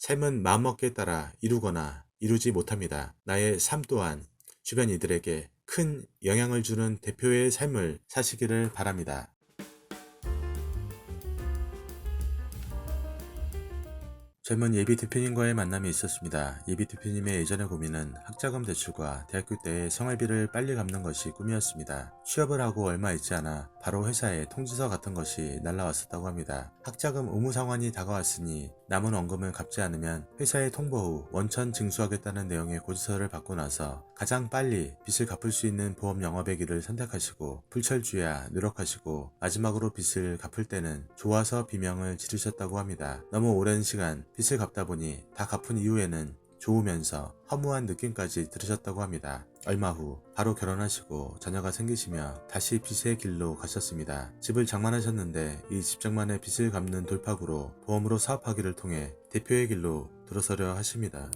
삶은 마음먹기에 따라 이루거나 이루지 못합니다. 나의 삶 또한 주변 이들에게 큰 영향을 주는 대표의 삶을 사시기를 바랍니다. 젊은 예비 대표님과의 만남이 있었습니다. 예비 대표님의 예전의 고민은 학자금 대출과 대학교 때의 생활비를 빨리 갚는 것이 꿈이었습니다. 취업을 하고 얼마 있지 않아 바로 회사에 통지서 같은 것이 날라왔었다고 합니다. 학자금 의무 상환이 다가왔으니 남은 원금을 갚지 않으면 회사에 통보 후 원천 징수하겠다는 내용의 고지서를 받고 나서 가장 빨리 빚을 갚을 수 있는 보험 영업의 길을 선택하시고 불철주야 노력하시고 마지막으로 빚을 갚을 때는 좋아서 비명을 지르셨다고 합니다. 너무 오랜 시간 빚을 갚다 보니 다 갚은 이후에는 좋으면서 허무한 느낌까지 들으셨다고 합니다. 얼마 후 바로 결혼하시고 자녀가 생기시며 다시 빚의 길로 가셨습니다. 집을 장만하셨는데 이 집장만의 빚을 갚는 돌파구로 보험으로 사업하기를 통해 대표의 길로 들어서려 하십니다.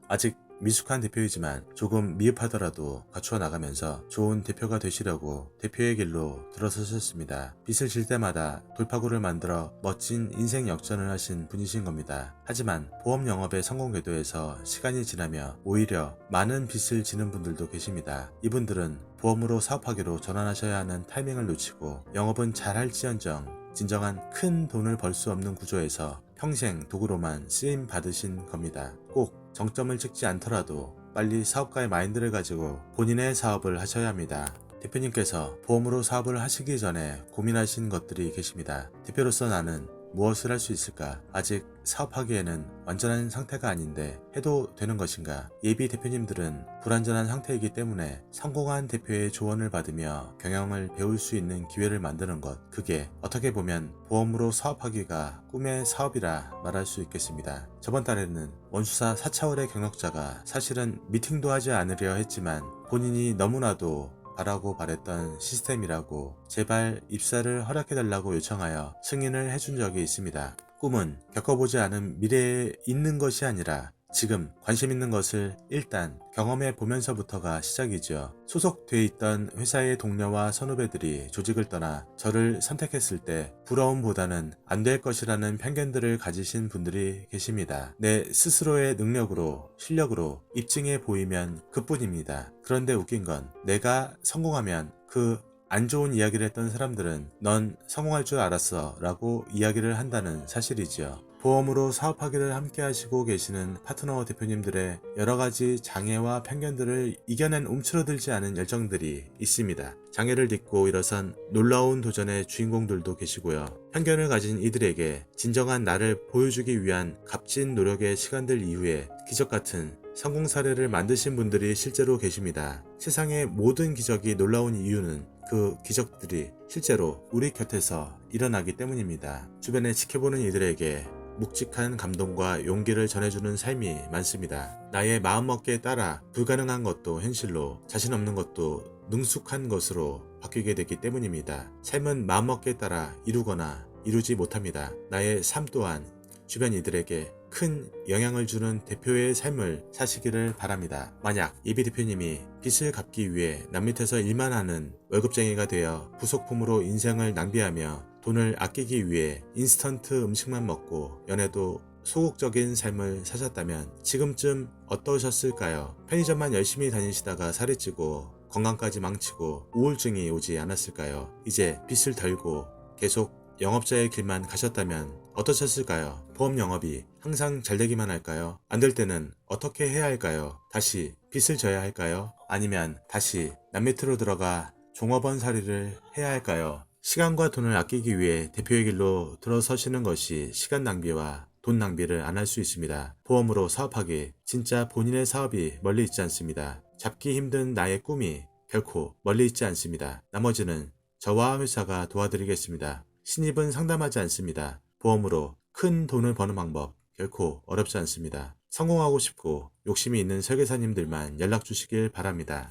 아직 미숙한 대표이지만 조금 미흡하더라도 갖추어 나가면서 좋은 대표가 되시려고 대표의 길로 들어서셨습니다. 빚을 질 때마다 돌파구를 만들어 멋진 인생 역전을 하신 분이신 겁니다. 하지만 보험 영업의 성공 궤도에서 시간이 지나며 오히려 많은 빚을 지는 분들도 계십니다. 이분들은 보험으로 사업하기로 전환하셔야 하는 타이밍을 놓치고 영업은 잘할지언정 진정한 큰 돈을 벌 수 없는 구조에서 평생 도구로만 쓰임 받으신 겁니다. 꼭 정점을 찍지 않더라도 빨리 사업가의 마인드를 가지고 본인의 사업을 하셔야 합니다. 대표님께서 보험으로 사업을 하시기 전에 고민하신 것들이 계십니다. 대표로서 나는 무엇을 할 수 있을까? 아직 사업하기에는 완전한 상태가 아닌데 해도 되는 것인가? 예비 대표님들은 불완전한 상태이기 때문에 성공한 대표의 조언을 받으며 경영을 배울 수 있는 기회를 만드는 것, 그게 어떻게 보면 보험으로 사업하기가 꿈의 사업이라 말할 수 있겠습니다. 저번 달에는 원수사 4차원의 경력자가 사실은 미팅도 하지 않으려 했지만 본인이 너무나도 바라고 바랬던 시스템이라고 제발 입사를 허락해달라고 요청하여 승인을 해준 적이 있습니다. 꿈은 겪어보지 않은 미래에 있는 것이 아니라 지금 관심 있는 것을 일단 경험해 보면서부터가 시작이죠. 소속돼 있던 회사의 동료와 선후배들이 조직을 떠나 저를 선택했을 때 부러움보다는 안 될 것이라는 편견들을 가지신 분들이 계십니다. 내 스스로의 능력으로 실력으로 입증해 보이면 그뿐입니다. 그런데 웃긴 건 내가 성공하면 그 안 좋은 이야기를 했던 사람들은 넌 성공할 줄 알았어 라고 이야기를 한다는 사실이죠. 보험으로 사업하기를 함께 하시고 계시는 파트너 대표님들의 여러가지 장애와 편견들을 이겨낸 움츠러들지 않은 열정들이 있습니다. 장애를 딛고 일어선 놀라운 도전의 주인공들도 계시고요. 편견을 가진 이들에게 진정한 나를 보여주기 위한 값진 노력의 시간들 이후에 기적같은 성공 사례를 만드신 분들이 실제로 계십니다. 세상의 모든 기적이 놀라운 이유는 그 기적들이 실제로 우리 곁에서 일어나기 때문입니다. 주변에 지켜보는 이들에게 묵직한 감동과 용기를 전해주는 삶이 많습니다. 나의 마음먹기에 따라 불가능한 것도 현실로, 자신 없는 것도 능숙한 것으로 바뀌게 되기 때문입니다. 삶은 마음먹기에 따라 이루거나 이루지 못합니다. 나의 삶 또한 주변 이들에게 큰 영향을 주는 대표의 삶을 사시기를 바랍니다. 만약 예비 대표님이 빚을 갚기 위해 남 밑에서 일만 하는 월급쟁이가 되어 부속품으로 인생을 낭비하며 돈을 아끼기 위해 인스턴트 음식만 먹고 연애도 소극적인 삶을 사셨다면 지금쯤 어떠셨을까요? 편의점만 열심히 다니시다가 살이 찌고 건강까지 망치고 우울증이 오지 않았을까요? 이제 빚을 덜고 계속 영업자의 길만 가셨다면 어떠셨을까요? 보험 영업이 항상 잘 되기만 할까요? 안 될 때는 어떻게 해야 할까요? 다시 빚을 져야 할까요? 아니면 다시 남 밑으로 들어가 종업원 살이를 해야 할까요? 시간과 돈을 아끼기 위해 대표의 길로 들어서시는 것이 시간 낭비와 돈 낭비를 안 할 수 있습니다. 보험으로 사업하기, 진짜 본인의 사업이 멀리 있지 않습니다. 잡기 힘든 나의 꿈이 결코 멀리 있지 않습니다. 나머지는 저와 회사가 도와드리겠습니다. 신입은 상담하지 않습니다. 보험으로 큰 돈을 버는 방법 결코 어렵지 않습니다. 성공하고 싶고 욕심이 있는 설계사님들만 연락 주시길 바랍니다.